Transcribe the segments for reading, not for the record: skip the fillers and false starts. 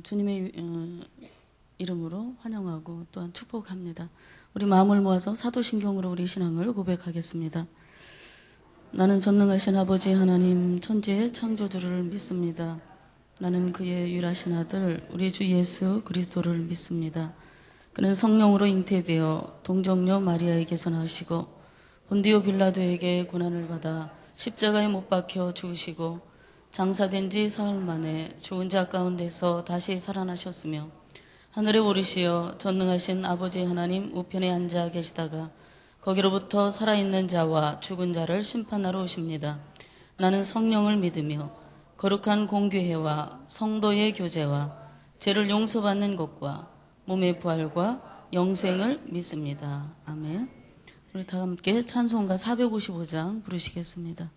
주님의 이름으로 환영하고 또한 축복합니다. 우리 마음을 모아서 사도신경으로 우리 신앙을 고백하겠습니다. 나는 전능하신 아버지 하나님 천지의 창조주를 믿습니다. 나는 그의 유일하신 아들 우리 주 예수 그리스도를 믿습니다. 그는 성령으로 잉태되어 동정녀 마리아에게서 나으시고 본디오 빌라도에게 고난을 받아 십자가에 못 박혀 죽으시고 장사된 지 사흘 만에 죽은 자 가운데서 다시 살아나셨으며 하늘에 오르시어 전능하신 아버지 하나님 우편에 앉아 계시다가 거기로부터 살아있는 자와 죽은 자를 심판하러 오십니다. 나는 성령을 믿으며 거룩한 공교회와 성도의 교제와 죄를 용서받는 것과 몸의 부활과 영생을 믿습니다. 아멘. 우리 다 함께 찬송가 455장 부르시겠습니다.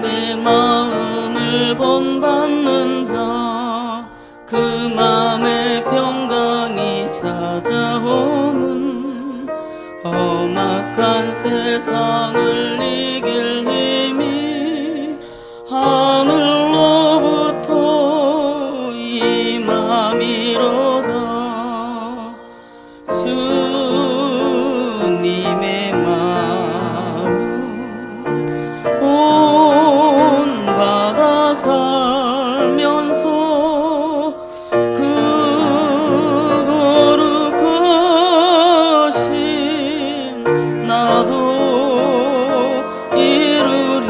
내 마음을 본받는 자, 그 맘에 평강이 찾아오면 험악한 세상을 이길 힘이 하늘로부터 임함이로다. 주님의 마음 본받아 살면서 그 거룩하신 나도 이루리.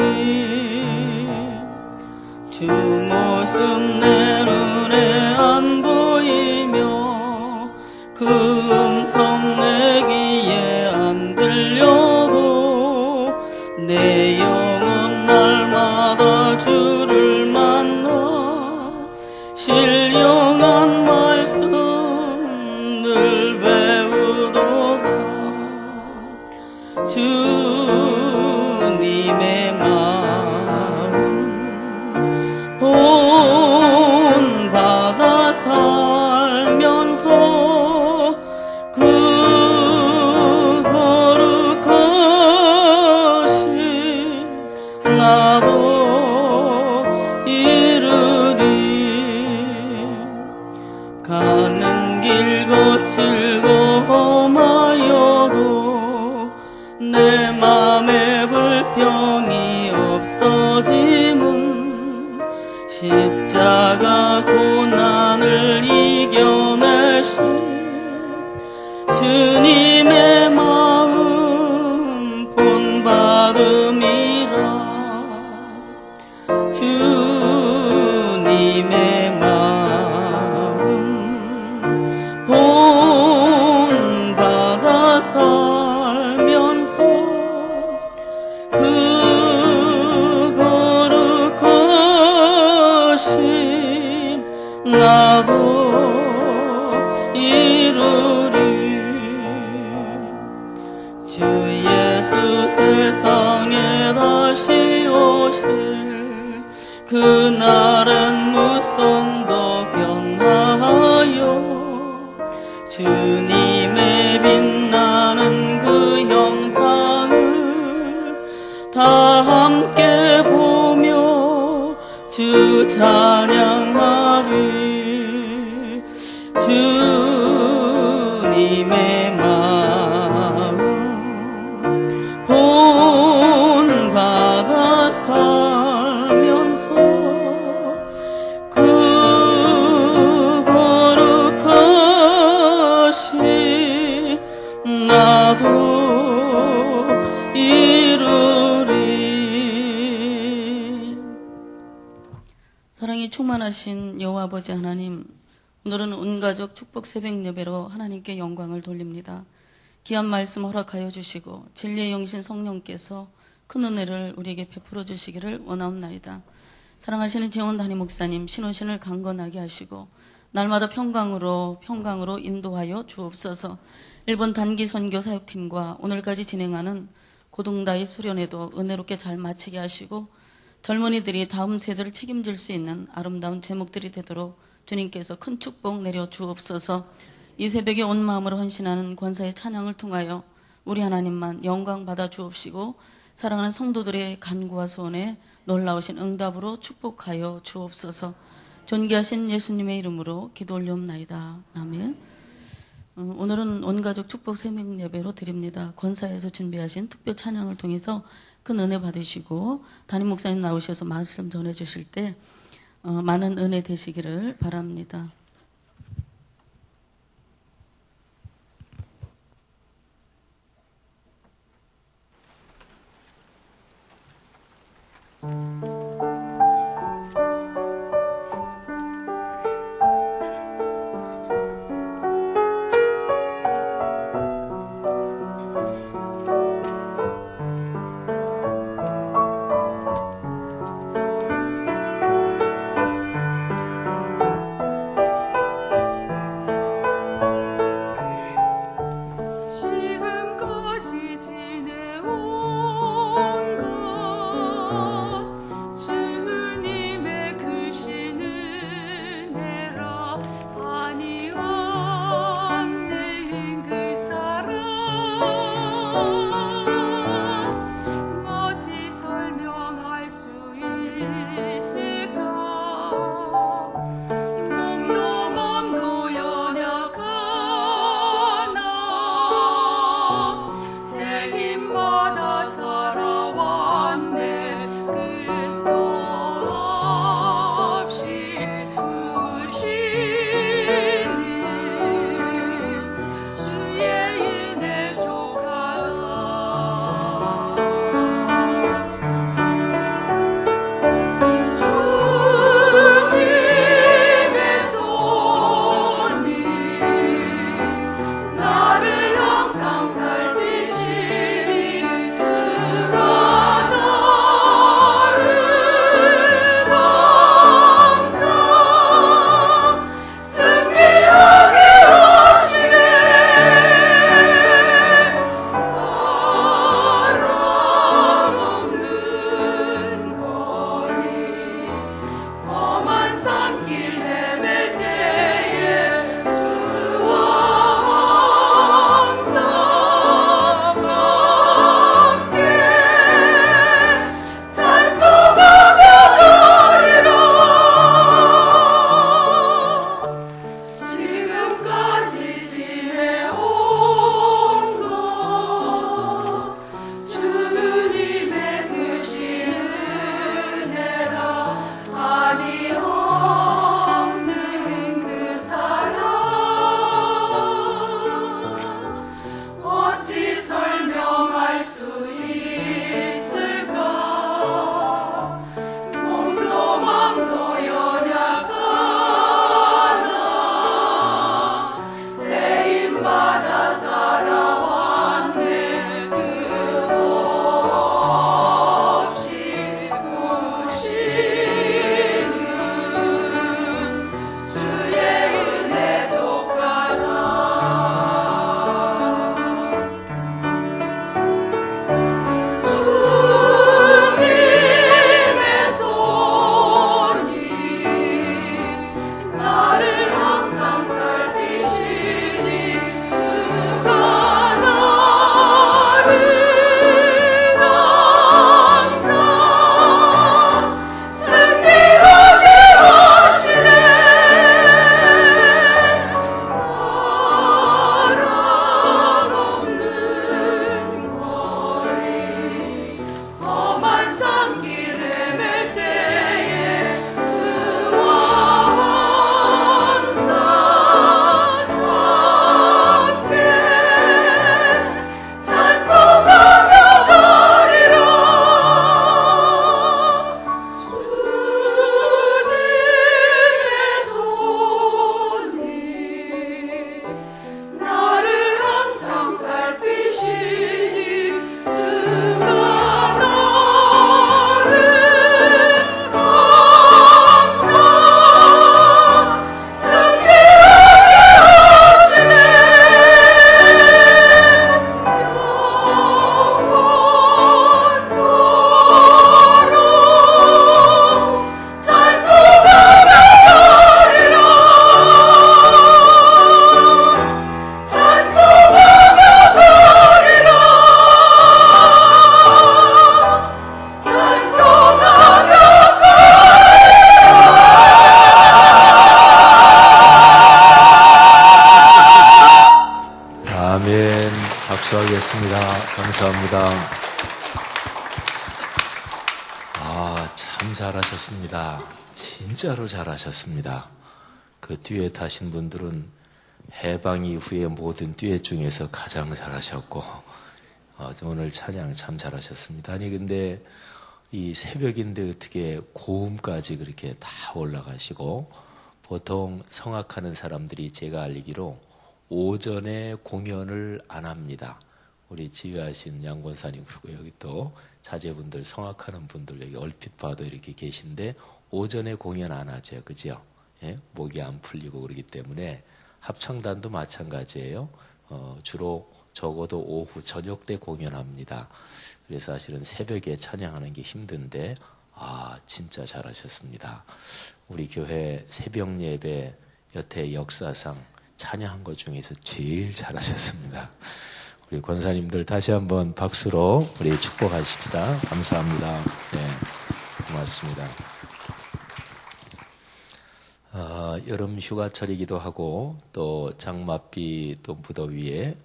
주 모습 내 눈에 안 보이며 그 음성 내 귀에 안 들려도 내 영혼 날마다 주를 만나 신령한 말씀 늘 배우도다. 주님의 마음 본받아 살면서 그 거룩하신 나도 이르리. 가는 길 거칠고 험하여도 내 맘에 불평이 없어짐은 십자가 고난을 이겨내신 주님의 마음 본받음이라. 주님의 마음 본받아 살면서 그 거룩하신 나도 이루리. 주 예수 세상에 다시 오실 그날은 무성도 변하여 주님의 빛나는 그 형상을 다 함께 보며 주 찬양하리. 주님의 마음 본받아 살면서 그 거룩하신 나도 이루리. 사랑이 충만하신 여호와 아버지 하나님, 오늘은 온 가족 축복 새벽 예배로 하나님께 영광을 돌립니다. 귀한 말씀 허락하여 주시고 진리의 영신 성령께서 큰 은혜를 우리에게 베풀어 주시기를 원하옵나이다. 사랑하시는 지원 담임 목사님 신호신을 강건하게 하시고 날마다 평강으로 인도하여 주옵소서. 일본 단기 선교 사역팀과 오늘까지 진행하는 고등다이 수련회도 은혜롭게 잘 마치게 하시고 젊은이들이 다음 세대를 책임질 수 있는 아름다운 제목들이 되도록 주님께서 큰 축복 내려 주옵소서. 이 새벽에 온 마음으로 헌신하는 권사의 찬양을 통하여 우리 하나님만 영광 받아 주옵시고 사랑하는 성도들의 간구와 소원에 놀라우신 응답으로 축복하여 주옵소서. 존귀하신 예수님의 이름으로 기도 올리옵나이다. 아멘. 오늘은 온가족 축복 새벽 예배로 드립니다. 권사에서 준비하신 특별 찬양을 통해서 큰 은혜 받으시고 담임 목사님 나오셔서 말씀 전해주실 때 많은 은혜 되시기를 바랍니다. 고맙습니다. 감사합니다. 참 잘하셨습니다. 진짜로 잘하셨습니다. 그 듀엣 하신 분들은 해방 이후의 모든 듀엣 중에서 가장 잘하셨고, 오늘 찬양 참 잘하셨습니다. 아니, 근데 이 새벽인데 어떻게 고음까지 그렇게 다 올라가시고, 보통 성악하는 사람들이 제가 알기로 오전에 공연을 안 합니다. 우리 지휘하신 양 권사님, 그리고 여기 또 자제분들, 성악하는 분들 여기 얼핏 봐도 이렇게 계신데 오전에 공연 안 하죠. 그죠? 예? 목이 안 풀리고 그러기 때문에 합창단도 마찬가지예요. 주로 적어도 오후 저녁 때 공연합니다. 그래서 사실은 새벽에 찬양하는 게 힘든데 진짜 잘하셨습니다. 우리 교회 새벽 예배 여태 역사상 찬양한 것 중에서 제일 잘하셨습니다. 우리 권사님들 다시 한번 박수로 우리 축복하십시다. 감사합니다. 네, 고맙습니다. 여름 휴가철이기도 하고 또 장맛비 또 무더위에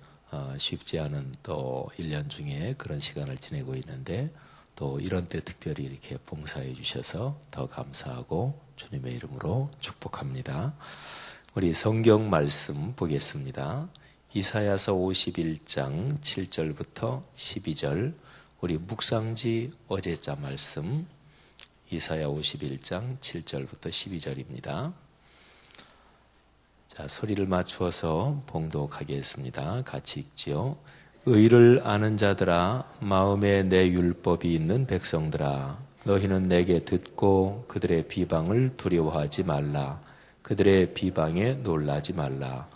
쉽지 않은 또 1년 중에 그런 시간을 지내고 있는데 또 이런 때 특별히 이렇게 봉사해 주셔서 더 감사하고 주님의 이름으로 축복합니다. 우리 성경 말씀 보겠습니다. 이사야서 51장 7절부터 12절 우리 묵상지 어제자 말씀 이사야 51장 7절부터 12절입니다. 자, 소리를 맞추어서 봉독하겠습니다. 같이 읽지요. 의를 아는 자들아, 마음에 내 율법이 있는 백성들아, 너희는 내게 듣고 그들의 비방을 두려워하지 말라. 그들의 비방에 놀라지 말라.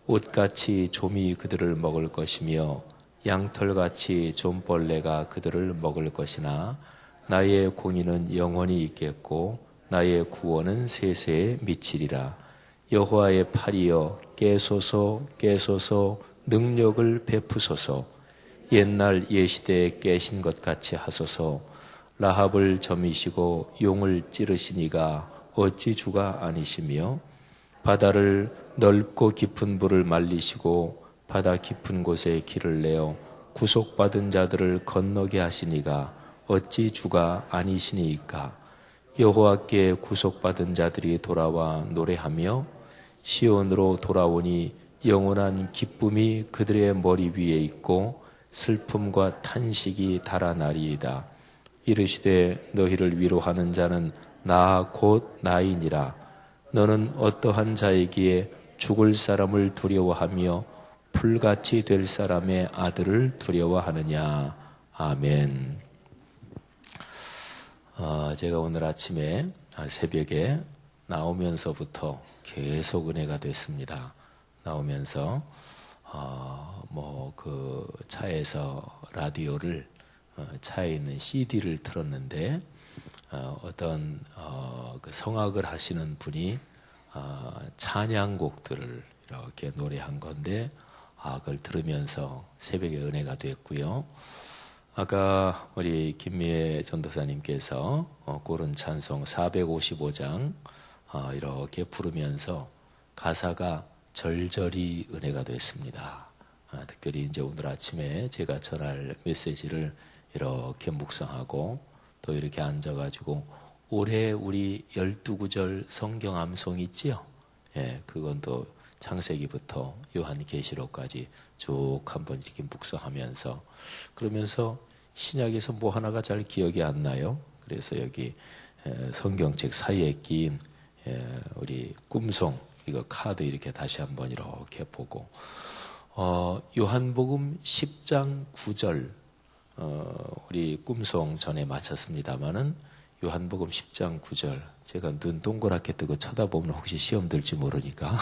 옷같이 좀이 그들을 먹을 것이며 양털같이 좀벌레가 그들을 먹을 것이나 나의 공의는 영원히 있겠고 나의 구원은 세세에 미치리라. 여호와의 팔이여 깨소서 깨소서 능력을 베푸소서. 옛날 예시대에 깨신 것 같이 하소서. 라합을 점이시고 용을 찌르시니가 어찌 주가 아니시며 바다를 넓고 깊은 물을 말리시고 바다 깊은 곳에 길을 내어 구속받은 자들을 건너게 하시니가 어찌 주가 아니시니이까. 여호와께 구속받은 자들이 돌아와 노래하며 시온으로 돌아오니 영원한 기쁨이 그들의 머리 위에 있고 슬픔과 탄식이 달아나리이다. 이르시되 너희를 위로하는 자는 나 곧 나이니라. 너는 어떠한 자이기에 죽을 사람을 두려워하며 풀같이 될 사람의 아들을 두려워하느냐. 아멘. 제가 오늘 아침에 새벽에 나오면서부터 계속 은혜가 됐습니다. 나오면서 그 차에서 라디오를 차에 있는 CD를 틀었는데 어떤 그 성악을 하시는 분이 찬양곡들을 이렇게 노래한 건데 그걸 들으면서 새벽에 은혜가 됐고요. 아까 우리 김미애 전도사님께서 고른 찬송 455장 이렇게 부르면서 가사가 절절히 은혜가 됐습니다. 특별히 이제 오늘 아침에 제가 전할 메시지를 이렇게 묵상하고 또 이렇게 앉아가지고 올해 우리 12구절 성경 암송 있지요? 예, 그건 또 창세기부터 요한계시록까지 쭉 한번 이렇게 묵상하면서 그러면서 신약에서 뭐 하나가 잘 기억이 안 나요. 그래서 여기 성경책 사이에 낀 우리 꿈송 이거 카드 이렇게 다시 한번 이렇게 보고 요한복음 10장 9절 우리 꿈송 전에 마쳤습니다마는 요한복음 10장 9절 제가 눈 동그랗게 뜨고 쳐다보면 혹시 시험 들지 모르니까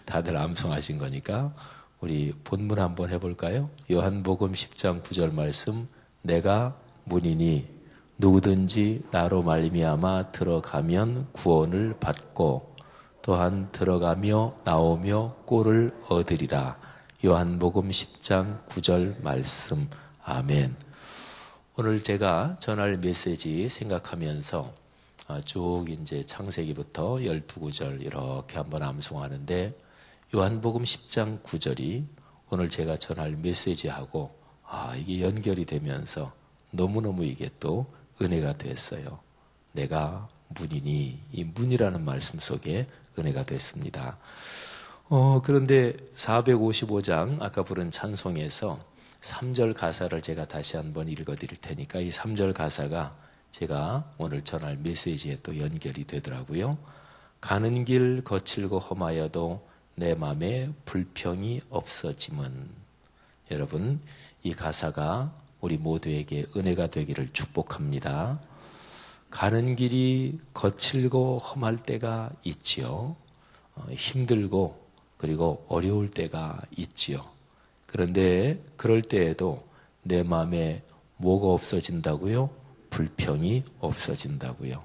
다들 암송하신 거니까 우리 본문 한번 해볼까요? 요한복음 10장 9절 말씀 내가 문이니 누구든지 나로 말미암아 들어가면 구원을 받고 또한 들어가며 나오며 꼴을 얻으리라. 요한복음 10장 9절 말씀. 아멘. 오늘 제가 전할 메시지 생각하면서 쭉 이제 창세기부터 12구절 이렇게 한번 암송하는데 요한복음 10장 9절이 오늘 제가 전할 메시지하고 이게 연결이 되면서 너무너무 이게 또 은혜가 됐어요. 내가 문이니, 이 문이라는 말씀 속에 은혜가 됐습니다. 그런데 455장 아까 부른 찬송에서 3절 가사를 제가 다시 한번 읽어드릴 테니까 이 3절 가사가 제가 오늘 전할 메시지에 또 연결이 되더라고요. 가는 길 거칠고 험하여도 내 맘에 불평이 없어짐은. 여러분, 이 가사가 우리 모두에게 은혜가 되기를 축복합니다. 가는 길이 거칠고 험할 때가 있지요. 힘들고 그리고 어려울 때가 있지요. 그런데 그럴 때에도 내 마음에 뭐가 없어진다고요? 불평이 없어진다고요.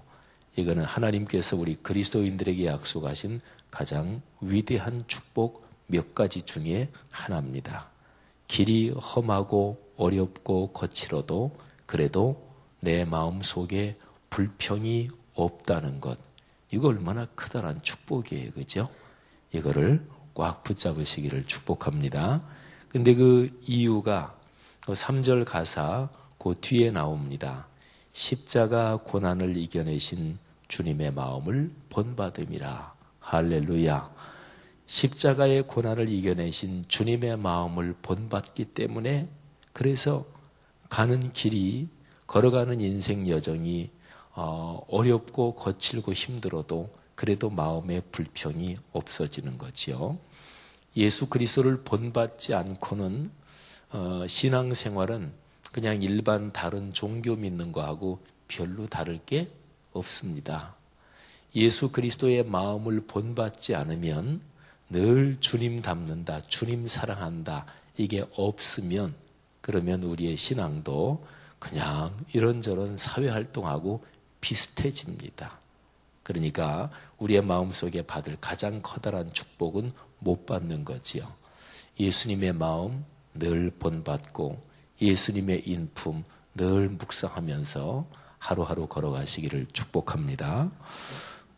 이거는 하나님께서 우리 그리스도인들에게 약속하신 가장 위대한 축복 몇 가지 중에 하나입니다. 길이 험하고 어렵고 거칠어도 그래도 내 마음 속에 불평이 없다는 것. 이거 얼마나 크다란 축복이에요. 그죠? 이거를 꽉 붙잡으시기를 축복합니다. 근데 그 이유가 3절 가사 그 뒤에 나옵니다. 십자가 고난을 이겨내신 주님의 마음을 본받음이라. 할렐루야. 십자가의 고난을 이겨내신 주님의 마음을 본받기 때문에 그래서 가는 길이 걸어가는 인생 여정이 어렵고 거칠고 힘들어도 그래도 마음에 불평이 없어지는 거지요. 예수 그리스도를 본받지 않고는 신앙생활은 그냥 일반 다른 종교 믿는 거하고 별로 다를 게 없습니다. 예수 그리스도의 마음을 본받지 않으면 늘 주님 닮는다, 주님 사랑한다 이게 없으면 그러면 우리의 신앙도 그냥 이런저런 사회활동하고 비슷해집니다. 그러니까 우리의 마음속에 받을 가장 커다란 축복은 못 받는 거지요. 예수님의 마음 늘 본받고 예수님의 인품 늘 묵상하면서 하루하루 걸어가시기를 축복합니다.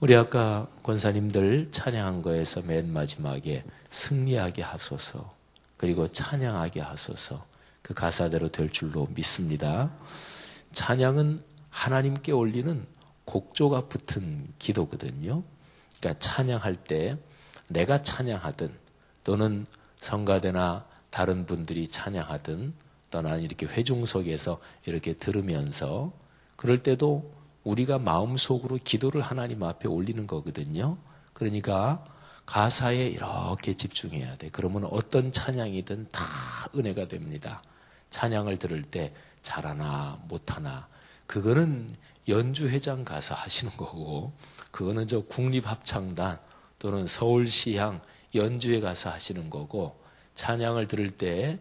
우리 아까 권사님들 찬양한 거에서 맨 마지막에 승리하게 하소서 그리고 찬양하게 하소서 그 가사대로 될 줄로 믿습니다. 찬양은 하나님께 올리는 곡조가 붙은 기도거든요. 그러니까 찬양할 때 내가 찬양하든 또는 성가대나 다른 분들이 찬양하든 또는 이렇게 회중석에서 이렇게 들으면서 그럴 때도 우리가 마음속으로 기도를 하나님 앞에 올리는 거거든요. 그러니까 가사에 이렇게 집중해야 돼. 그러면 어떤 찬양이든 다 은혜가 됩니다. 찬양을 들을 때 잘하나 못하나 그거는 연주회장 가서 하시는 거고 그거는 저 국립합창단 또는 서울시향 연주회 가서 하시는 거고 찬양을 들을 때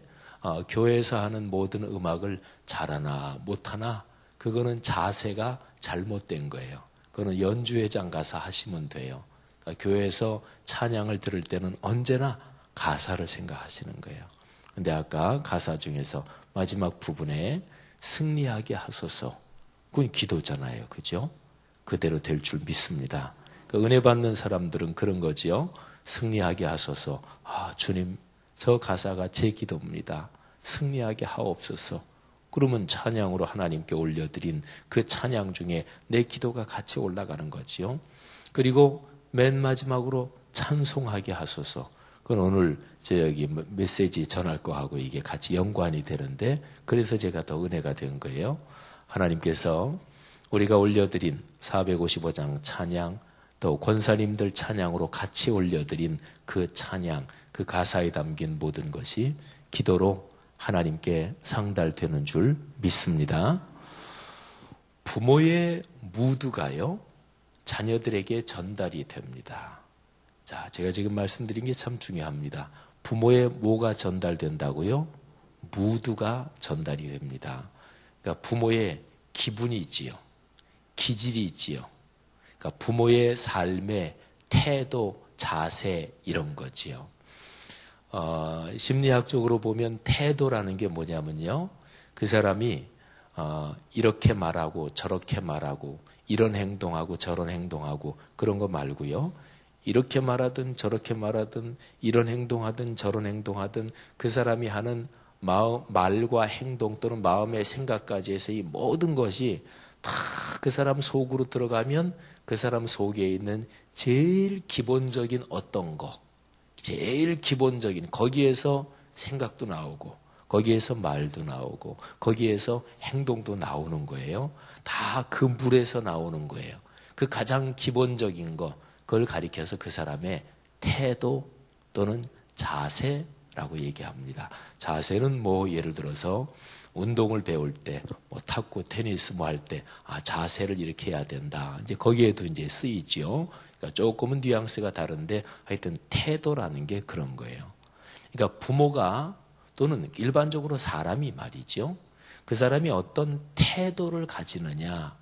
교회에서 하는 모든 음악을 잘하나 못하나 그거는 자세가 잘못된 거예요. 그거는 연주회장 가서 하시면 돼요. 그러니까 교회에서 찬양을 들을 때는 언제나 가사를 생각하시는 거예요. 근데 아까 가사 중에서 마지막 부분에 승리하게 하소서. 그건 기도잖아요. 그죠? 그대로 될 줄 믿습니다. 그러니까 은혜 받는 사람들은 그런 거지요. 승리하게 하소서. 주님, 저 가사가 제 기도입니다. 승리하게 하옵소서. 그러면 찬양으로 하나님께 올려드린 그 찬양 중에 내 기도가 같이 올라가는 거지요. 그리고 맨 마지막으로 찬송하게 하소서. 그건 오늘 제 여기 메시지 전할 거하고 이게 같이 연관이 되는데 그래서 제가 더 은혜가 된 거예요. 하나님께서 우리가 올려드린 455장 찬양 또 권사님들 찬양으로 같이 올려드린 그 찬양 그 가사에 담긴 모든 것이 기도로 하나님께 상달되는 줄 믿습니다. 부모의 무드가요 자녀들에게 전달이 됩니다. 자, 제가 지금 말씀드린 게 참 중요합니다. 부모의 뭐가 전달된다고요? 무드가 전달이 됩니다. 그러니까 부모의 기분이 있지요. 기질이 있지요. 그러니까 부모의 삶의 태도, 자세 이런 거지요. 심리학적으로 보면 태도라는 게 뭐냐면요. 그 사람이 이렇게 말하고 저렇게 말하고 이런 행동하고 저런 행동하고 그런 거 말고요. 이렇게 말하든 저렇게 말하든 이런 행동하든 저런 행동하든 그 사람이 하는 말과 행동 또는 마음의 생각까지 해서 이 모든 것이 다 그 사람 속으로 들어가면 그 사람 속에 있는 제일 기본적인 어떤 거, 제일 기본적인 거기에서 생각도 나오고 거기에서 말도 나오고 거기에서 행동도 나오는 거예요. 다 그 물에서 나오는 거예요. 그 가장 기본적인 거, 그걸 가리켜서 그 사람의 태도 또는 자세라고 얘기합니다. 자세는 뭐 예를 들어서 운동을 배울 때, 뭐 탁구, 테니스 뭐 할 때, 자세를 이렇게 해야 된다. 이제 거기에도 이제 쓰이지요. 그러니까 조금은 뉘앙스가 다른데 하여튼 태도라는 게 그런 거예요. 그러니까 부모가 또는 일반적으로 사람이 말이죠. 그 사람이 어떤 태도를 가지느냐,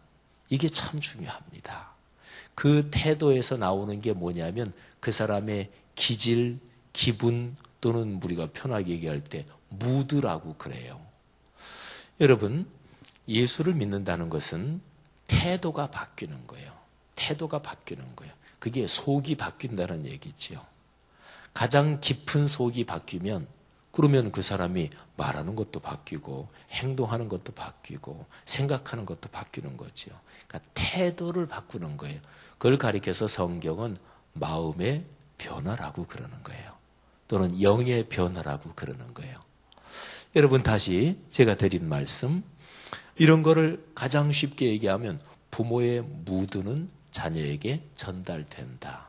이게 참 중요합니다. 그 태도에서 나오는 게 뭐냐면 그 사람의 기질, 기분 또는 우리가 편하게 얘기할 때 무드라고 그래요. 여러분, 예수를 믿는다는 것은 태도가 바뀌는 거예요. 태도가 바뀌는 거예요. 그게 속이 바뀐다는 얘기지요. 가장 깊은 속이 바뀌면 그러면 그 사람이 말하는 것도 바뀌고 행동하는 것도 바뀌고 생각하는 것도 바뀌는 거죠. 그러니까 태도를 바꾸는 거예요. 그걸 가리켜서 성경은 마음의 변화라고 그러는 거예요. 또는 영의 변화라고 그러는 거예요. 여러분 다시 제가 드린 말씀, 이런 거를 가장 쉽게 얘기하면 부모의 무드는 자녀에게 전달된다.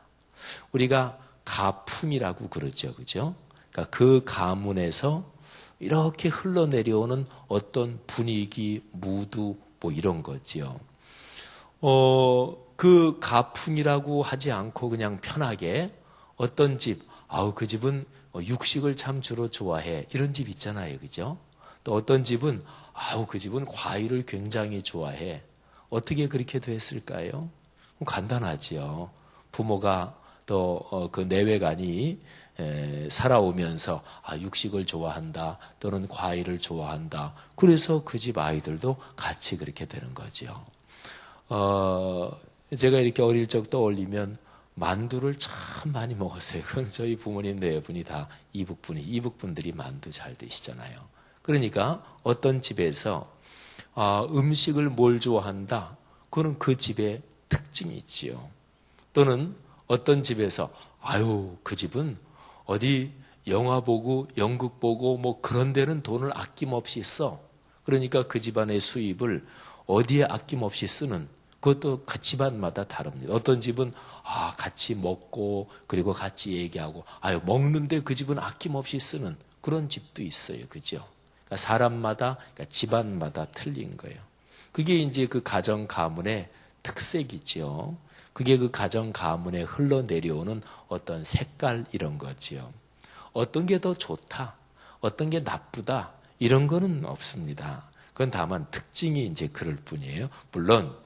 우리가 가풍이라고 그러죠. 그죠? 그러니까 그 가문에서 이렇게 흘러내려오는 어떤 분위기, 무드 뭐 이런 거지요. 그 가풍이라고 하지 않고 그냥 편하게 어떤 집, 그 집은 육식을 참 주로 좋아해. 이런 집 있잖아요. 그죠? 또 어떤 집은, 그 집은 과일을 굉장히 좋아해. 어떻게 그렇게 됐을까요? 간단하지요. 부모가 또 그 내외간이 살아오면서 육식을 좋아한다 또는 과일을 좋아한다. 그래서 그 집 아이들도 같이 그렇게 되는 거죠. 제가 이렇게 어릴 적 떠올리면 만두를 참 많이 먹었어요. 그건 저희 부모님 네 분이 다 이북분들이 만두 잘 드시잖아요. 그러니까 어떤 집에서 음식을 뭘 좋아한다. 그거는 그 집의 특징이 있지요. 또는 어떤 집에서 그 집은 어디 영화 보고 연극 보고 뭐 그런 데는 돈을 아낌없이 써. 그러니까 그 집안의 수입을 어디에 아낌없이 쓰는, 그것도 집안마다 다릅니다. 어떤 집은 같이 먹고 그리고 같이 얘기하고 먹는데 그 집은 아낌없이 쓰는 그런 집도 있어요. 그죠? 그러니까 사람마다, 그러니까 집안마다 틀린 거예요. 그게 이제 그 가정 가문의 특색이죠. 그게 그 가정 가문에 흘러내려오는 어떤 색깔 이런 거지요. 어떤 게 더 좋다, 어떤 게 나쁘다 이런 거는 없습니다. 그건 다만 특징이 이제 그럴 뿐이에요. 물론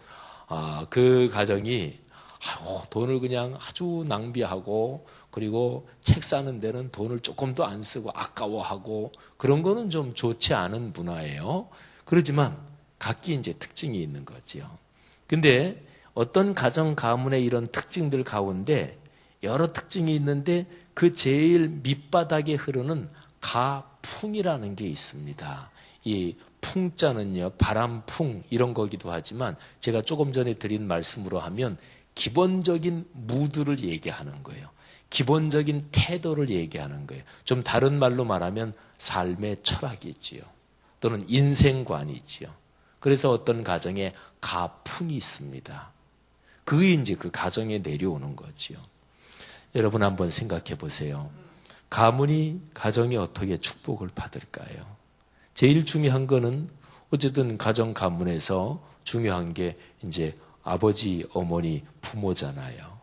그 가정이 돈을 그냥 아주 낭비하고 그리고 책 사는 데는 돈을 조금도 안 쓰고 아까워하고 그런 거는 좀 좋지 않은 문화예요. 그렇지만 각기 이제 특징이 있는 거지요. 근데 어떤 가정 가문의 이런 특징들 가운데 여러 특징이 있는데 그 제일 밑바닥에 흐르는 가풍이라는 게 있습니다. 이 풍자는요, 바람풍 이런 거기도 하지만 제가 조금 전에 드린 말씀으로 하면 기본적인 무드를 얘기하는 거예요. 기본적인 태도를 얘기하는 거예요. 좀 다른 말로 말하면 삶의 철학이지요. 또는 인생관이지요. 그래서 어떤 가정에 가풍이 있습니다. 그게 이제 그 가정에 내려오는 거지요. 여러분 한번 생각해 보세요. 가정이 어떻게 축복을 받을까요? 제일 중요한 거는 어쨌든 가정 가문에서 중요한 게 이제 아버지, 어머니, 부모잖아요.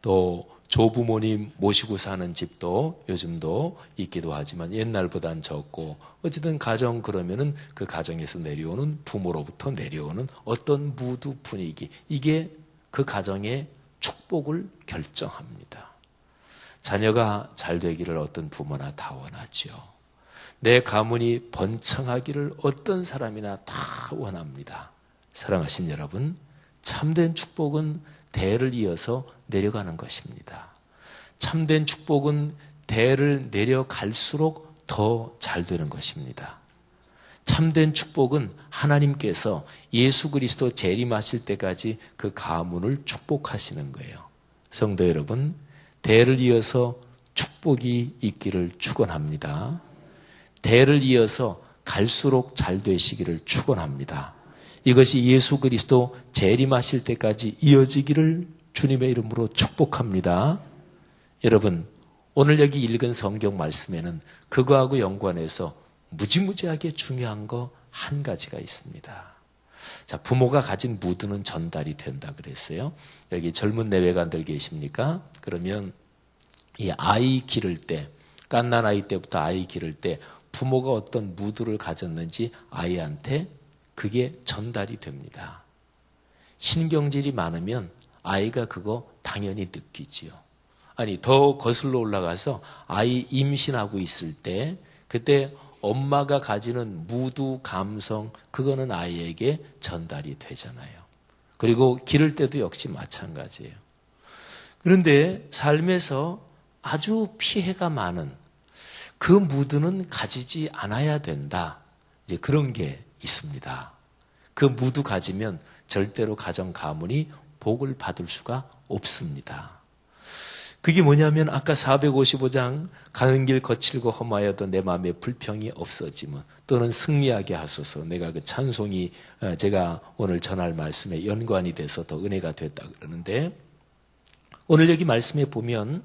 또 조부모님 모시고 사는 집도 요즘도 있기도 하지만 옛날보단 적고 어쨌든 가정 그러면은 그 가정에서 내려오는 부모로부터 내려오는 어떤 무드 분위기, 이게 그 가정의 축복을 결정합니다. 자녀가 잘 되기를 어떤 부모나 다 원하죠. 내 가문이 번창하기를 어떤 사람이나 다 원합니다. 사랑하신 여러분, 참된 축복은 대를 이어서 내려가는 것입니다. 참된 축복은 대를 내려갈수록 더 잘 되는 것입니다. 참된 축복은 하나님께서 예수 그리스도 재림하실 때까지 그 가문을 축복하시는 거예요. 성도 여러분, 대를 이어서 축복이 있기를 축원합니다. 대를 이어서 갈수록 잘 되시기를 축원합니다. 이것이 예수 그리스도 재림하실 때까지 이어지기를 주님의 이름으로 축복합니다. 여러분, 오늘 여기 읽은 성경 말씀에는 그거하고 연관해서 무지무지하게 중요한 거 한 가지가 있습니다. 자, 부모가 가진 무드는 전달이 된다 그랬어요. 여기 젊은 내외관들 계십니까? 그러면 이 아이 기를 때, 갓난 아이 때부터 아이 기를 때 부모가 어떤 무드를 가졌는지 아이한테 그게 전달이 됩니다. 신경질이 많으면 아이가 그거 당연히 느끼지요. 아니, 더 거슬러 올라가서 아이 임신하고 있을 때 그때 엄마가 가지는 무드, 감성, 그거는 아이에게 전달이 되잖아요. 그리고 기를 때도 역시 마찬가지예요. 그런데 삶에서 아주 피해가 많은 그 무드는 가지지 않아야 된다. 이제 그런 게 있습니다. 그 무드 가지면 절대로 가정 가문이 복을 받을 수가 없습니다. 그게 뭐냐면 아까 455장 가는 길 거칠고 험하여도 내 마음에 불평이 없어지면 또는 승리하게 하소서. 내가 그 찬송이 제가 오늘 전할 말씀에 연관이 돼서 더 은혜가 됐다 그러는데 오늘 여기 말씀에 보면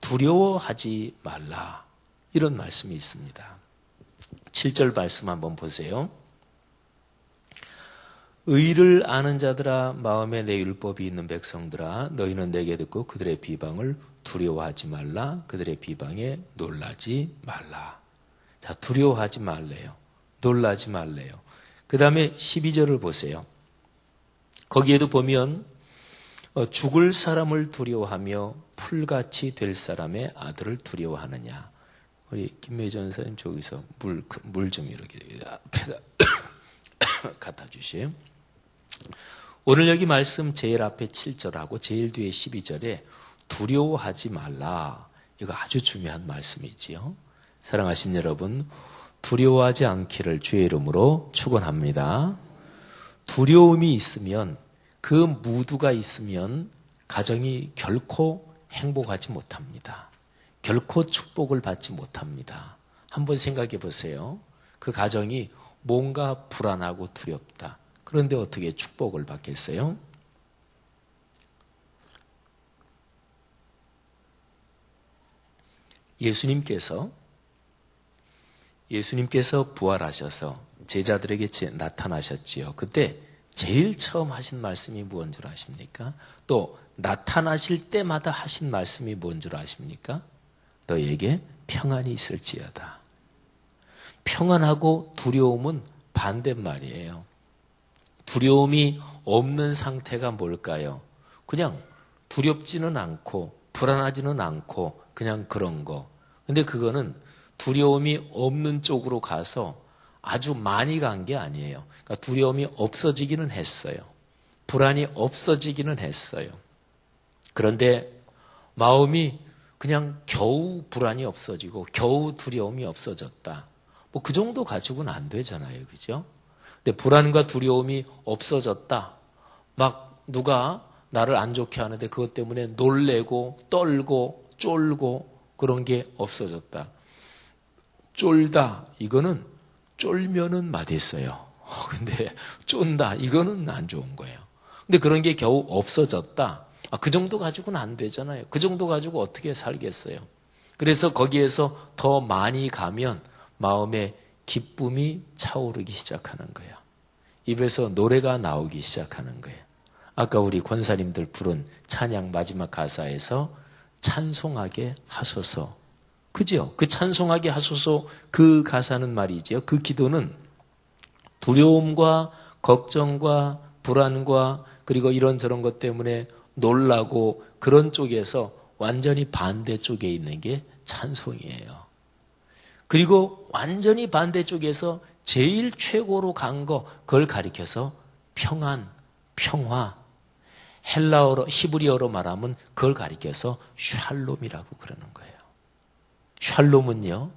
두려워하지 말라 이런 말씀이 있습니다. 7절 말씀 한번 보세요. 의를 아는 자들아 마음에 내 율법이 있는 백성들아 너희는 내게 듣고 그들의 비방을 두려워하지 말라. 그들의 비방에 놀라지 말라. 자, 두려워하지 말래요. 놀라지 말래요. 그 다음에 12절을 보세요. 거기에도 보면 죽을 사람을 두려워하며 풀같이 될 사람의 아들을 두려워하느냐. 우리 김매희 전사님 저기서 물 좀 이렇게 앞에다 갖다 주세요. 오늘 여기 말씀 제일 앞에 7절하고 제일 뒤에 12절에 두려워하지 말라. 이거 아주 중요한 말씀이지요. 사랑하신 여러분, 두려워하지 않기를 주의 이름으로 축원합니다. 두려움이 있으면 그 무드가 있으면 가정이 결코 행복하지 못합니다. 결코 축복을 받지 못합니다. 한번 생각해 보세요. 그 가정이 뭔가 불안하고 두렵다. 그런데 어떻게 축복을 받겠어요? 예수님께서 부활하셔서 제자들에게 나타나셨지요. 그때 제일 처음 하신 말씀이 무엇인 줄 아십니까? 또 나타나실 때마다 하신 말씀이 무엇인 줄 아십니까? 너에게 평안이 있을지어다. 평안하고 두려움은 반대말이에요. 두려움이 없는 상태가 뭘까요? 그냥 두렵지는 않고 불안하지는 않고 그냥 그런 거. 근데 그거는 두려움이 없는 쪽으로 가서 아주 많이 간 게 아니에요. 그러니까 두려움이 없어지기는 했어요. 불안이 없어지기는 했어요. 그런데 마음이 그냥 겨우 불안이 없어지고 겨우 두려움이 없어졌다. 뭐 그 정도 가지고는 안 되잖아요. 그죠? 근데 불안과 두려움이 없어졌다. 막 누가 나를 안 좋게 하는데 그것 때문에 놀래고 떨고 쫄고 그런 게 없어졌다. 쫄다 이거는 쫄면은 맛있어요. 근데 쫀다 이거는 안 좋은 거예요. 근데 그런 게 겨우 없어졌다. 그 정도 가지고는 안 되잖아요. 그 정도 가지고 어떻게 살겠어요. 그래서 거기에서 더 많이 가면 마음에 기쁨이 차오르기 시작하는 거예요. 입에서 노래가 나오기 시작하는 거예요. 아까 우리 권사님들 부른 찬양 마지막 가사에서 찬송하게 하소서. 그죠? 그 찬송하게 하소서 그 가사는 말이죠. 그 기도는 두려움과 걱정과 불안과 그리고 이런저런 것 때문에 놀라고 그런 쪽에서 완전히 반대쪽에 있는 게 찬송이에요. 그리고 완전히 반대쪽에서 제일 최고로 간 거 그걸 가리켜서 평안, 평화, 헬라어로, 히브리어로 말하면 그걸 가리켜서 샬롬이라고 그러는 거예요. 샬롬은요,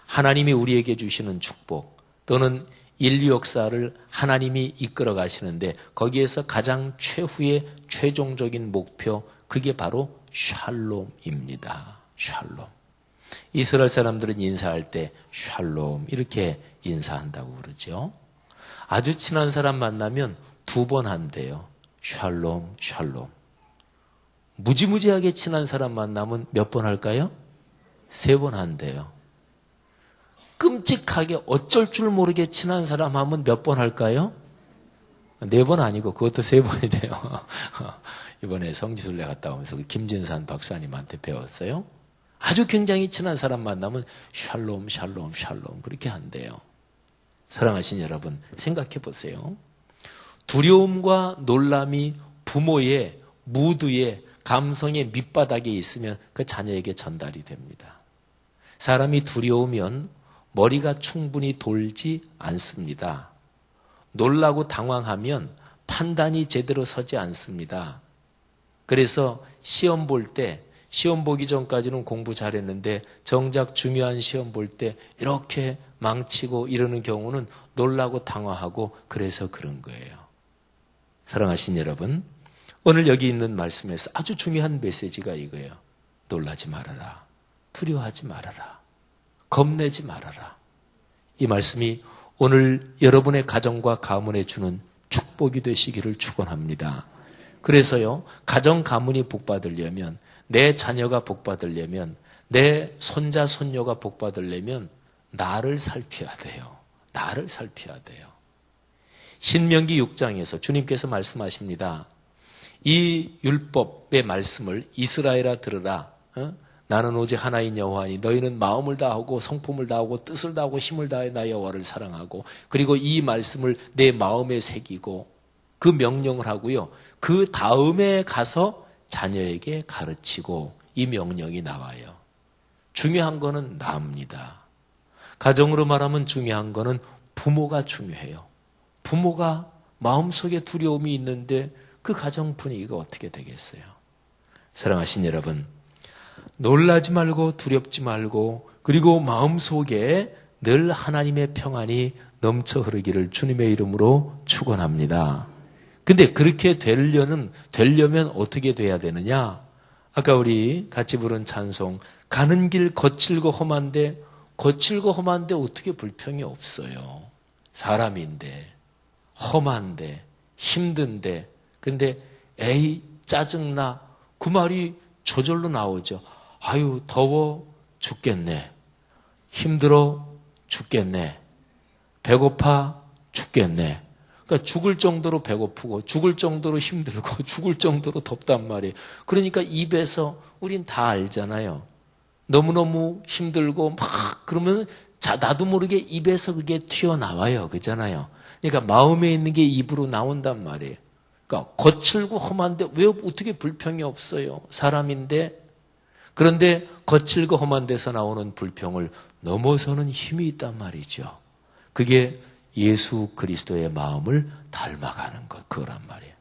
하나님이 우리에게 주시는 축복 또는 인류 역사를 하나님이 이끌어 가시는데 거기에서 가장 최후의 최종적인 목표, 그게 바로 샬롬입니다. 샬롬. 이스라엘 사람들은 인사할 때 샬롬 이렇게 인사한다고 그러죠. 아주 친한 사람 만나면 2번 한대요. 샬롬, 샬롬. 무지무지하게 친한 사람 만나면 몇 번 할까요? 3번 한대요. 끔찍하게 어쩔 줄 모르게 친한 사람 하면 몇 번 할까요? 4번 아니고 그것도 3번이래요. 이번에 성지순례 갔다 오면서 그 김진산 박사님한테 배웠어요. 아주 굉장히 친한 사람 만나면 샬롬, 샬롬, 샬롬 그렇게 한대요. 사랑하신 여러분, 생각해 보세요. 두려움과 놀람이 부모의 무드의 감성의 밑바닥에 있으면 그 자녀에게 전달이 됩니다. 사람이 두려우면 머리가 충분히 돌지 않습니다. 놀라고 당황하면 판단이 제대로 서지 않습니다. 그래서 시험 볼 때, 시험 보기 전까지는 공부 잘했는데 정작 중요한 시험 볼 때 이렇게 망치고 이러는 경우는 놀라고 당황하고 그래서 그런 거예요. 사랑하신 여러분, 오늘 여기 있는 말씀에서 아주 중요한 메시지가 이거예요. 놀라지 말아라. 두려워하지 말아라. 겁내지 말아라. 이 말씀이 오늘 여러분의 가정과 가문에 주는 축복이 되시기를 축원합니다. 그래서요, 가정 가문이 복받으려면, 내 자녀가 복받으려면, 내 손자 손녀가 복받으려면 나를 살펴야 돼요. 나를 살펴야 돼요. 신명기 6장에서 주님께서 말씀하십니다. 이 율법의 말씀을 이스라엘아 들으라. 나는 오직 하나인 여호와니 너희는 마음을 다하고 성품을 다하고 뜻을 다하고 힘을 다해 나 여호와를 사랑하고 그리고 이 말씀을 내 마음에 새기고 그 명령을 하고요. 그 다음에 가서 자녀에게 가르치고 이 명령이 나와요. 중요한 거는 나입니다. 가정으로 말하면 중요한 거는 부모가 중요해요. 부모가 마음속에 두려움이 있는데 그 가정 분위기가 어떻게 되겠어요? 사랑하신 여러분, 놀라지 말고 두렵지 말고 그리고 마음속에 늘 하나님의 평안이 넘쳐 흐르기를 주님의 이름으로 축원합니다. 근데 그렇게 되려면 어떻게 돼야 되느냐? 아까 우리 같이 부른 찬송, 가는 길 거칠고 험한데 어떻게 불평이 없어요? 사람인데, 험한데, 힘든데, 근데 에이 짜증나, 그 말이 저절로 나오죠. 아유 더워 죽겠네, 힘들어 죽겠네, 배고파 죽겠네. 그러니까 죽을 정도로 배고프고 죽을 정도로 힘들고 죽을 정도로 덥단 말이에요. 그러니까 입에서 우린 다 알잖아요. 너무너무 힘들고 막 그러면 나도 모르게 입에서 그게 튀어나와요. 그잖아요. 그러니까 마음에 있는 게 입으로 나온단 말이에요. 그러니까 거칠고 험한데 왜 어떻게 불평이 없어요? 사람인데. 그런데 거칠고 험한 데서 나오는 불평을 넘어서는 힘이 있단 말이죠. 그게 예수 그리스도의 마음을 닮아가는 것, 그거란 말이에요.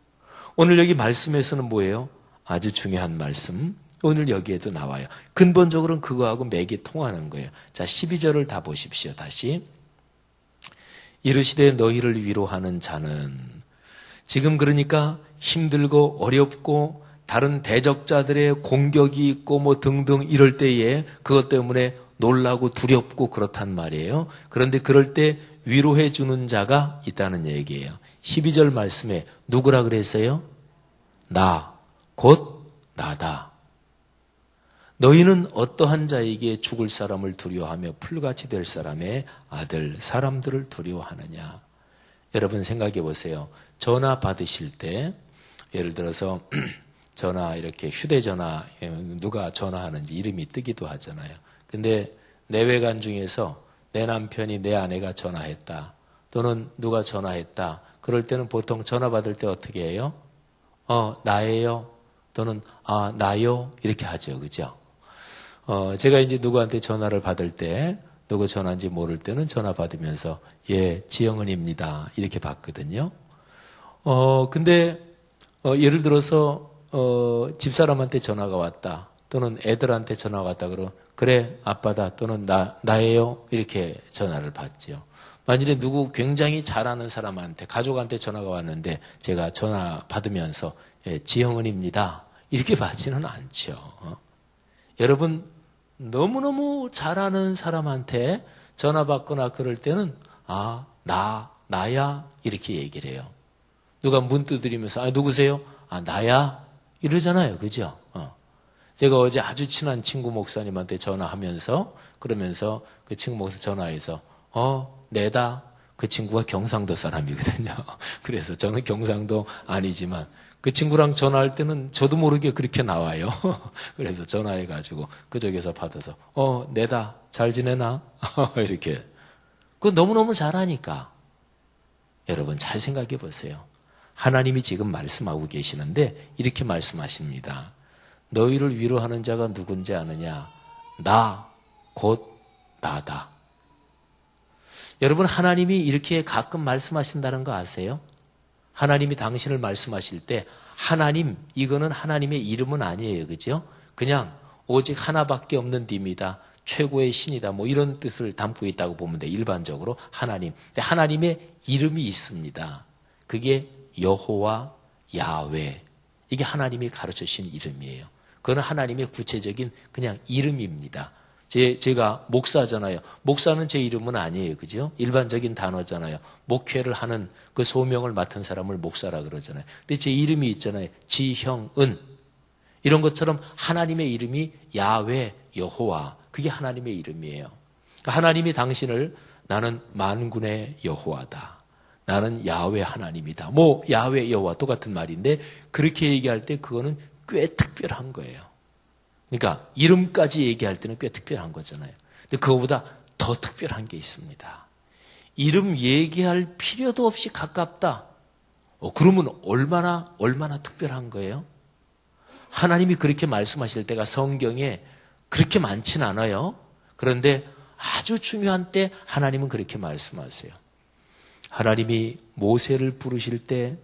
오늘 여기 말씀에서는 뭐예요? 아주 중요한 말씀. 오늘 여기에도 나와요. 근본적으로는 그거하고 맥이 통하는 거예요. 자, 12절을 다 보십시오. 다시. 이르시되 너희를 위로하는 자는, 지금 그러니까 힘들고 어렵고 다른 대적자들의 공격이 있고 뭐 등등 이럴 때에 그것 때문에 놀라고 두렵고 그렇단 말이에요. 그런데 그럴 때 위로해 주는 자가 있다는 얘기예요. 12절 말씀에 누구라 그랬어요? 나, 곧 나다. 너희는 어떠한 자에게 죽을 사람을 두려워하며 풀같이 될 사람의 아들, 사람들을 두려워하느냐. 여러분 생각해 보세요. 전화 받으실 때 예를 들어서 전화 이렇게 휴대전화 누가 전화하는지 이름이 뜨기도 하잖아요. 근데 내외간 중에서 내 남편이 내 아내가 전화했다 또는 누가 전화했다. 그럴 때는 보통 전화 받을 때 어떻게 해요? 나예요 또는 나요 이렇게 하죠. 그죠? 제가 이제 누구한테 전화를 받을 때 누구 전화인지 모를 때는 전화 받으면서 예, 지영은입니다 이렇게 받거든요. 근데 예를 들어서 집사람한테 전화가 왔다. 또는 애들한테 전화가 왔다. 그러면 그래 아빠다 또는 나예요. 이렇게 전화를 받죠. 만일에 누구 굉장히 잘 아는 사람한테 가족한테 전화가 왔는데 제가 전화 받으면서 지형은입니다. 이렇게 받지는 않죠. 여러분 너무너무 잘 아는 사람한테 전화 받거나 그럴 때는 나야 이렇게 얘기를 해요. 누가 문 두드리면서 누구세요? 나야 이러잖아요. 그죠? 제가 어제 아주 친한 친구 목사님한테 전화하면서 그러면서 그 친구 목사 전화해서 내다. 그 친구가 경상도 사람이거든요. 그래서 저는 경상도 아니지만 그 친구랑 전화할 때는 저도 모르게 그렇게 나와요. 그래서 전화해가지고 그쪽에서 받아서 내다. 잘 지내나? 이렇게. 그거 너무너무 잘하니까. 여러분 잘 생각해 보세요. 하나님이 지금 말씀하고 계시는데 이렇게 말씀하십니다. 너희를 위로하는 자가 누군지 아느냐? 나, 곧 나다. 여러분 하나님이 이렇게 가끔 말씀하신다는 거 아세요? 하나님이 당신을 말씀하실 때 하나님, 이거는 하나님의 이름은 아니에요. 그죠? 그냥 오직 하나밖에 없는 님이다. 최고의 신이다. 뭐 이런 뜻을 담고 있다고 보면 돼. 일반적으로 하나님. 근데 하나님의 이름이 있습니다. 그게 여호와, 야훼. 이게 하나님이 가르쳐주신 이름이에요. 그건 하나님의 구체적인 그냥 이름입니다. 제가 목사잖아요. 목사는 제 이름은 아니에요. 그죠? 일반적인 단어잖아요. 목회를 하는 그 소명을 맡은 사람을 목사라 그러잖아요. 근데 제 이름이 있잖아요. 지형은. 이런 것처럼 하나님의 이름이 야훼, 여호와. 그게 하나님의 이름이에요. 그러니까 하나님이 당신을 나는 만군의 여호와다. 나는 야훼 하나님이다. 뭐 야훼 여호와 똑같은 말인데 그렇게 얘기할 때 그거는 꽤 특별한 거예요. 그러니까 이름까지 얘기할 때는 꽤 특별한 거잖아요. 근데 그거보다 더 특별한 게 있습니다. 이름 얘기할 필요도 없이 가깝다. 그러면 얼마나 특별한 거예요? 하나님이 그렇게 말씀하실 때가 성경에 그렇게 많진 않아요. 그런데 아주 중요한 때 하나님은 그렇게 말씀하세요. 하나님이 모세를 부르실 때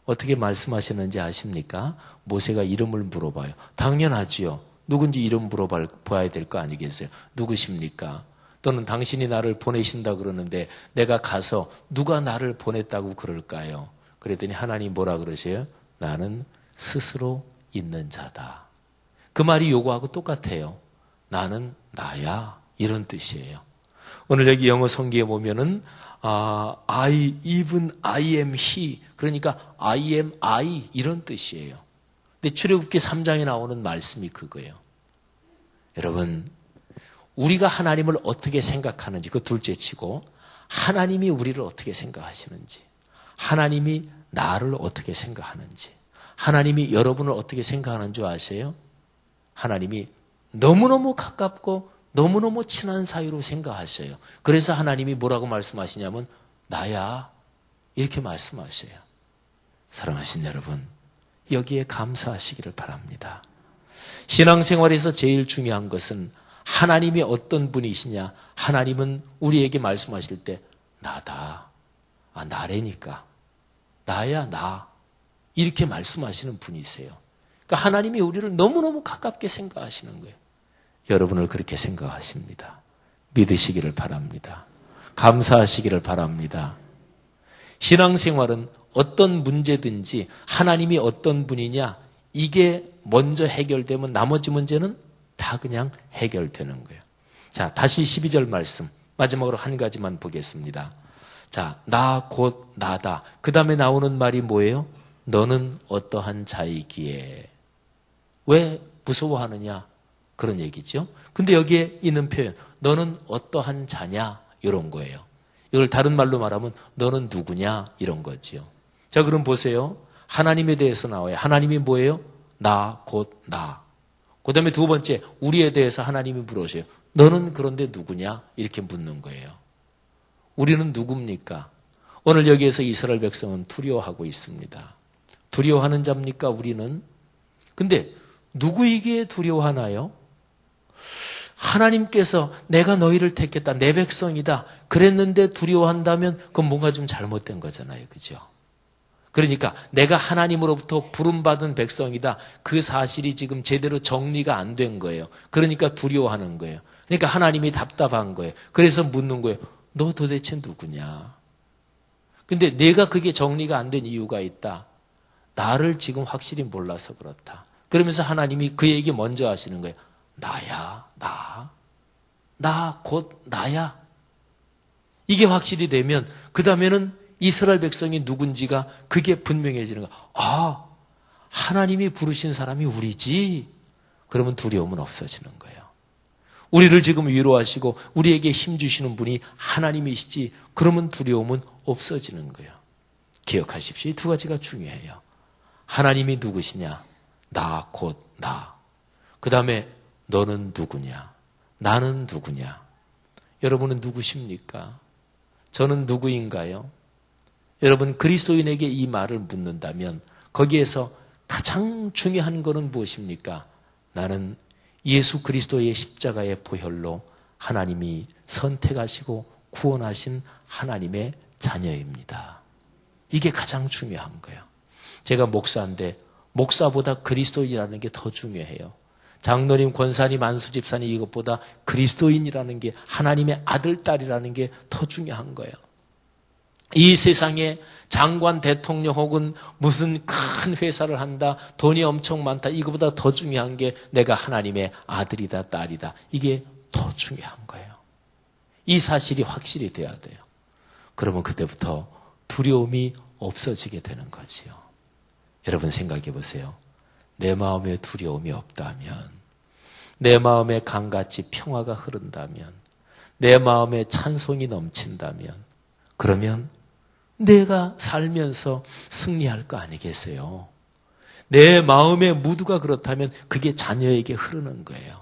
어떻게 말씀하시는지 아십니까? 모세가 이름을 물어봐요. 당연하지요. 누군지 이름 물어봐야 될 거 아니겠어요? 누구십니까? 또는 당신이 나를 보내신다 그러는데 내가 가서 누가 나를 보냈다고 그럴까요? 그랬더니 하나님 뭐라 그러세요? 나는 스스로 있는 자다. 그 말이 요거하고 똑같아요. 나는 나야. 이런 뜻이에요. 오늘 여기 영어 성경에 보면은 even I am he. 그러니까 I am I 이런 뜻이에요. 근데 출애굽기 3장에 나오는 말씀이 그거예요. 여러분, 우리가 하나님을 어떻게 생각하는지 그 둘째 치고 하나님이 우리를 어떻게 생각하시는지, 하나님이 나를 어떻게 생각하는지, 하나님이 여러분을 어떻게 생각하는 줄 아세요? 하나님이 너무너무 가깝고 너무너무 친한 사이로 생각하셔요. 그래서 하나님이 뭐라고 말씀하시냐면 나야 이렇게 말씀하셔요. 사랑하신 여러분, 여기에 감사하시기를 바랍니다. 신앙생활에서 제일 중요한 것은 하나님이 어떤 분이시냐. 하나님은 우리에게 말씀하실 때 나다. 나래니까. 나야 나. 이렇게 말씀하시는 분이세요. 그러니까 하나님이 우리를 너무너무 가깝게 생각하시는 거예요. 여러분을 그렇게 생각하십니다. 믿으시기를 바랍니다. 감사하시기를 바랍니다. 신앙생활은 어떤 문제든지 하나님이 어떤 분이냐 이게 먼저 해결되면 나머지 문제는 다 그냥 해결되는 거예요. 자, 다시 12절 말씀 마지막으로 한 가지만 보겠습니다. 자, 나 곧 나다. 그 다음에 나오는 말이 뭐예요? 너는 어떠한 자이기에. 왜 무서워하느냐? 그런 얘기죠. 근데 여기에 있는 표현 너는 어떠한 자냐? 이런 거예요. 이걸 다른 말로 말하면 너는 누구냐? 이런 거지요. 자, 그럼 보세요. 하나님에 대해서 나와요. 하나님이 뭐예요? 나, 곧 나. 그 다음에 두 번째, 우리에 대해서 하나님이 물으셔요. 너는 그런데 누구냐? 이렇게 묻는 거예요. 우리는 누굽니까? 오늘 여기에서 이스라엘 백성은 두려워하고 있습니다. 두려워하는 자입니까? 우리는? 근데 누구에게 두려워하나요? 하나님께서 내가 너희를 택했다. 내 백성이다. 그랬는데 두려워한다면 그건 뭔가 좀 잘못된 거잖아요. 그죠? 그러니까 내가 하나님으로부터 부름받은 백성이다. 그 사실이 지금 제대로 정리가 안 된 거예요. 그러니까 두려워하는 거예요. 그러니까 하나님이 답답한 거예요. 그래서 묻는 거예요. 너 도대체 누구냐? 근데 내가 그게 정리가 안 된 이유가 있다. 나를 지금 확실히 몰라서 그렇다. 그러면서 하나님이 그에게 먼저 하시는 거예요. 나야, 나. 나 곧 나야. 이게 확실히 되면 그 다음에는 이스라엘 백성이 누군지가 그게 분명해지는 거야. 아, 하나님이 부르신 사람이 우리지. 그러면 두려움은 없어지는 거예요. 우리를 지금 위로하시고 우리에게 힘 주시는 분이 하나님이시지. 그러면 두려움은 없어지는 거예요. 기억하십시오. 이 두 가지가 중요해요. 하나님이 누구시냐? 나 곧 나. 그 다음에 너는 누구냐? 나는 누구냐? 여러분은 누구십니까? 저는 누구인가요? 여러분 그리스도인에게 이 말을 묻는다면 거기에서 가장 중요한 것은 무엇입니까? 나는 예수 그리스도의 십자가의 보혈로 하나님이 선택하시고 구원하신 하나님의 자녀입니다. 이게 가장 중요한 거예요. 제가 목사인데 목사보다 그리스도인이라는 게 더 중요해요. 장로님, 권사님, 안수집사님 이것보다 그리스도인이라는 게 하나님의 아들, 딸이라는 게 더 중요한 거예요. 이 세상에 장관, 대통령 혹은 무슨 큰 회사를 한다, 돈이 엄청 많다, 이거보다 더 중요한 게 내가 하나님의 아들이다, 딸이다. 이게 더 중요한 거예요. 이 사실이 확실히 돼야 돼요. 그러면 그때부터 두려움이 없어지게 되는 거지요. 여러분 생각해 보세요. 내 마음에 두려움이 없다면, 내 마음에 강같이 평화가 흐른다면, 내 마음에 찬송이 넘친다면, 그러면 내가 살면서 승리할 거 아니겠어요? 내 마음의 무드가 그렇다면 그게 자녀에게 흐르는 거예요.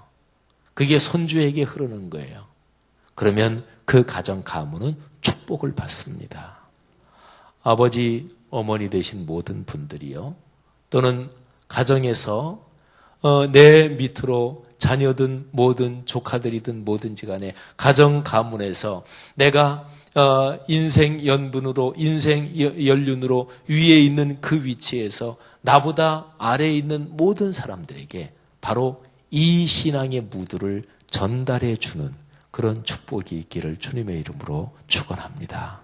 그게 손주에게 흐르는 거예요. 그러면 그 가정 가문은 축복을 받습니다. 아버지, 어머니 되신 모든 분들이요. 또는 가정에서 내 밑으로 자녀든 뭐든 조카들이든 뭐든지 간에 가정 가문에서 내가 인생 연분으로 인생 연륜으로 위에 있는 그 위치에서 나보다 아래에 있는 모든 사람들에게 바로 이 신앙의 무드를 전달해 주는 그런 축복이 있기를 주님의 이름으로 축원합니다.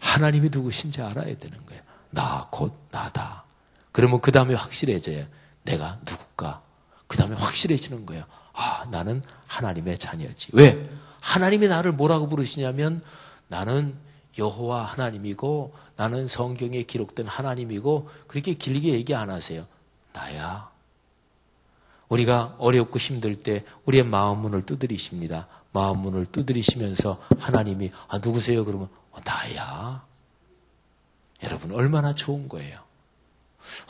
하나님이 누구신지 알아야 되는 거예요. 나 곧 나다. 그러면 그 다음에 확실해져요. 내가 누굴까? 그 다음에 확실해지는 거예요. 아, 나는 하나님의 자녀지. 왜? 하나님이 나를 뭐라고 부르시냐면 나는 여호와 하나님이고 나는 성경에 기록된 하나님이고 그렇게 길게 얘기 안 하세요. 나야. 우리가 어렵고 힘들 때 우리의 마음 문을 두드리십니다. 마음 문을 두드리시면서 하나님이 누구세요? 그러면 나야. 여러분 얼마나 좋은 거예요.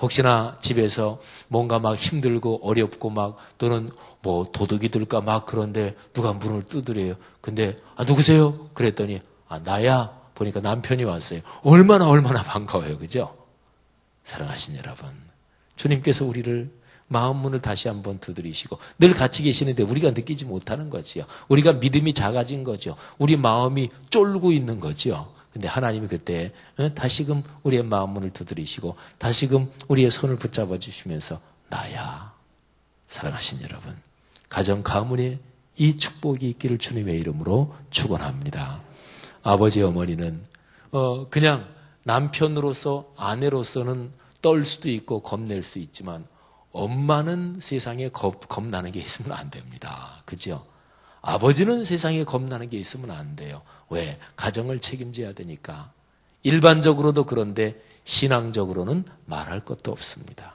혹시나 집에서 뭔가 막 힘들고 어렵고 막 또는 뭐 도둑이 들까 막 그런데 누가 문을 두드려요. 근데 누구세요? 그랬더니 나야. 보니까 남편이 왔어요. 얼마나 반가워요. 그죠? 사랑하신 여러분, 주님께서 우리를 마음 문을 다시 한번 두드리시고 늘 같이 계시는데 우리가 느끼지 못하는 거지요. 우리가 믿음이 작아진 거죠. 우리 마음이 쫄고 있는 거죠. 근데 하나님이 그때 다시금 우리의 마음 문을 두드리시고 다시금 우리의 손을 붙잡아 주시면서 나야. 사랑하신 여러분, 가정 가문에 이 축복이 있기를 주님의 이름으로 축원합니다. 아버지 어머니는 그냥 남편으로서 아내로서는 떨 수도 있고 겁낼 수 있지만 엄마는 세상에 겁나는 게 있으면 안 됩니다. 그죠? 아버지는 세상에 겁나는 게 있으면 안 돼요. 왜? 가정을 책임져야 되니까. 일반적으로도 그런데 신앙적으로는 말할 것도 없습니다.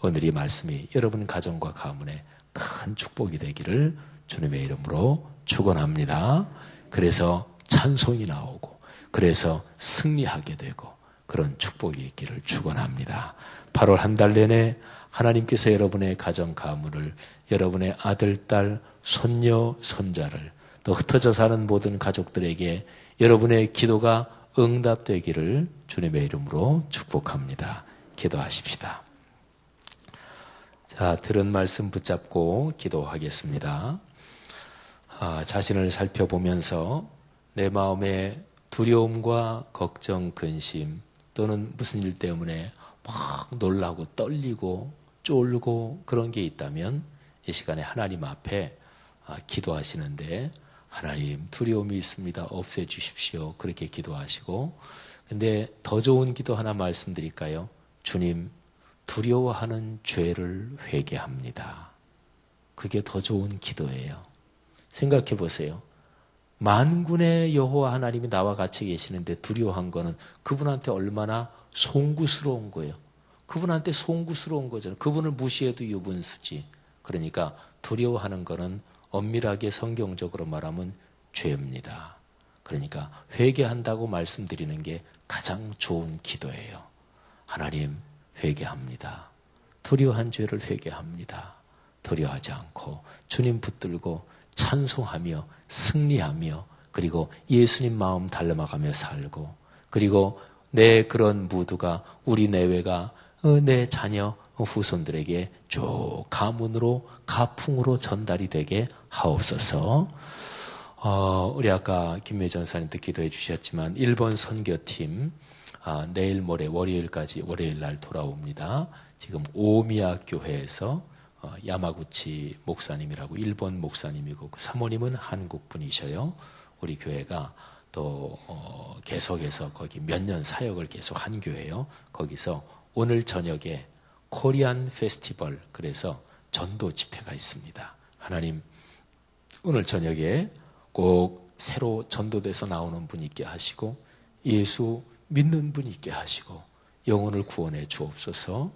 오늘 이 말씀이 여러분 가정과 가문에 큰 축복이 되기를 주님의 이름으로 축원합니다. 그래서 찬송이 나오고 그래서 승리하게 되고 그런 축복이 있기를 축원합니다. 8월 한 달 내내 하나님께서 여러분의 가정 가문을, 여러분의 아들, 딸, 손녀, 손자를, 또 흩어져 사는 모든 가족들에게 여러분의 기도가 응답되기를 주님의 이름으로 축복합니다. 기도하십시다. 자, 들은 말씀 붙잡고 기도하겠습니다. 자신을 살펴보면서 내 마음의 두려움과 걱정, 근심, 또는 무슨 일 때문에 막 놀라고 떨리고 쫄고 그런 게 있다면 이 시간에 하나님 앞에 기도하시는데 하나님 두려움이 있습니다. 없애주십시오. 그렇게 기도하시고 근데 더 좋은 기도 하나 말씀드릴까요? 주님 두려워하는 죄를 회개합니다. 그게 더 좋은 기도예요. 생각해 보세요. 만군의 여호와 하나님이 나와 같이 계시는데 두려워한 거는 그분한테 얼마나 송구스러운 거예요. 그분한테 송구스러운 거잖아요. 그분을 무시해도 유분수지. 그러니까 두려워하는 거는 엄밀하게 성경적으로 말하면 죄입니다. 그러니까 회개한다고 말씀드리는 게 가장 좋은 기도예요. 하나님 회개합니다. 두려워한 죄를 회개합니다. 두려워하지 않고 주님 붙들고 찬송하며 승리하며 그리고 예수님 마음 닮아가며 살고 그리고 내 그런 무드가 우리 내외가 내 자녀 후손들에게 쭉 가문으로 가풍으로 전달이 되게 하옵소서. 우리 아까 김매전 사님도 기도해 주셨지만 일본 선교팀 내일 모레 월요일까지 월요일 날 돌아옵니다. 지금 오미야 교회에서 야마구치 목사님이라고 일본 목사님이고 그 사모님은 한국 분이셔요. 우리 교회가 또 계속해서 거기 몇 년 사역을 계속 한 교회예요. 거기서 오늘 저녁에 코리안 페스티벌 그래서 전도 집회가 있습니다. 하나님 오늘 저녁에 꼭 새로 전도돼서 나오는 분 있게 하시고 예수 믿는 분 있게 하시고 영혼을 구원해 주옵소서.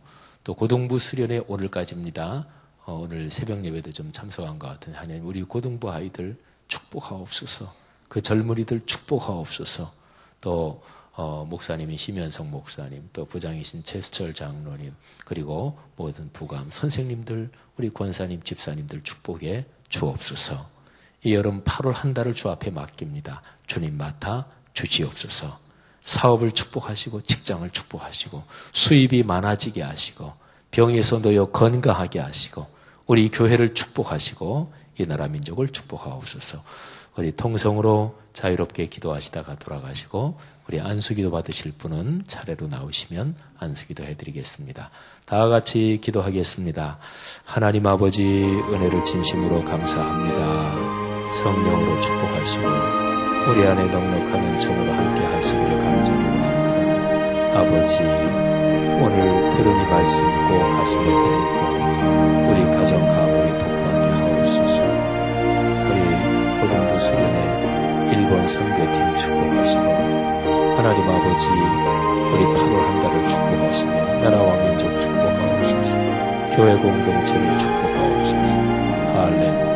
또 고등부 수련회 오늘까지입니다. 오늘 새벽 예배도 좀 참석한 것 같은데 하나님 우리 고등부 아이들 축복하옵소서. 그 젊은이들 축복하옵소서. 또 목사님이 심현성 목사님, 또 부장이신 최수철 장로님, 그리고 모든 부감 선생님들, 우리 권사님, 집사님들 축복해 주옵소서. 이 여름 8월 한 달을 주 앞에 맡깁니다. 주님 맡아 주시옵소서. 사업을 축복하시고 직장을 축복하시고 수입이 많아지게 하시고 병에서 놓여 건강하게 하시고 우리 교회를 축복하시고 이 나라 민족을 축복하옵소서. 우리 통성으로 자유롭게 기도하시다가 돌아가시고 우리 안수기도 받으실 분은 차례로 나오시면 안수기도 해드리겠습니다. 다 같이 기도하겠습니다. 하나님 아버지 은혜를 진심으로 감사합니다. 성령으로 축복하시고 우리 안에 넉넉한 은총으로 함께 하시기를 간절히 원합니다. 아버지 오늘 들은 이 말씀 꼭 가슴에 품고 우리 가정 가문이 복받게 하옵소서. 우리 고등부 수련회 일본 선교팀 축복하시고 하나님 아버지 우리 8월 한 달을 축복하시며 나라와 민족 축복하옵소서. 교회 공동체를 축복하옵소서. 할렐루야.